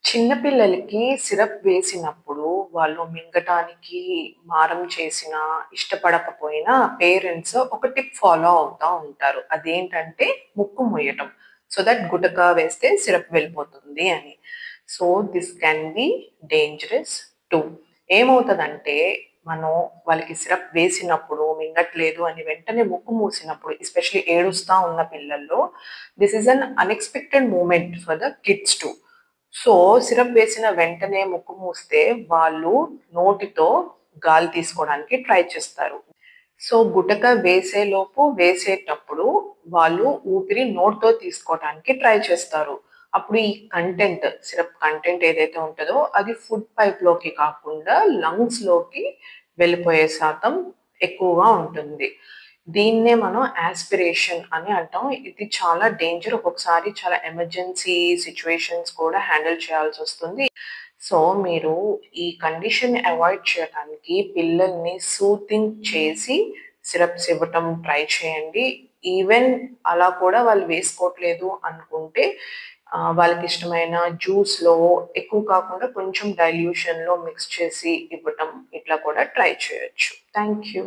చిన్న పిల్లలకి సిరప్ వేసినప్పుడు వాళ్ళు మింగటానికి మారం చేసినా, ఇష్టపడకపోయినా పేరెంట్స్ ఒక టిప్ ఫాలో అవుతా ఉంటారు. అదేంటంటే ముక్కు మూయటం. సో దట్ గుటక వేస్తే సిరప్ వెళ్ళిపోతుంది అని. So this can be dangerous two. ఏమవుతదంటే మనం వాళ్ళకి సిరప్ వేసినప్పుడు మింగట్లేదు అని వెంటనే ముక్కు మూసినప్పుడు ఎస్పెషల్లీ ఏడుస్తా ఉన్న పిల్లల్లో this is an unexpected moment for the kids too. So, syrup వేసిన వెంటనే ముక్కు మూస్తే వాళ్ళు నోటితో గాలి తీసుకోవడానికి ట్రై చేస్తారు. సో, గుటక వేసేలోపు వేసేటప్పుడు వాళ్ళు ఊపిరి నోటితో తీసుకోవటానికి ట్రై చేస్తారు. అప్పుడు ఈ సిరప్ కంటెంట్ ఏదైతే ఉంటదో అది ఫుడ్ పైప్‌లోకి కాకుండా లంగ్స్‌లోకి వెళ్ళిపోయే శాతం ఎక్కువగా ఉంటుంది. దీన్నే మనం యాస్పిరేషన్ అని అంటాం. ఇది చాలా డేంజర్. ఒక్కొక్కసారి చాలా ఎమర్జెన్సీ సిట్యుయేషన్స్ కూడా హ్యాండిల్ చేయాల్సొస్తుంది. సో, మీరు ఈ కండిషన్‌ని అవాయిడ్ చేయటానికి పిల్లల్ని సూతింగ్ చేసి సిరప్స్ ఇవ్వటం ట్రై చేయండి. ఈవెన్ అలా కూడా వాళ్ళు వేసుకోవట్లేదు అనుకుంటే వాళ్ళకిష్టమైన జ్యూస్‌లో ఎక్కువ కాకుండా కొంచెం డైల్యూషన్‌లో మిక్స్ చేసి ఇవ్వటం ఇట్లా కూడా ట్రై చేయొచ్చు. Thank you.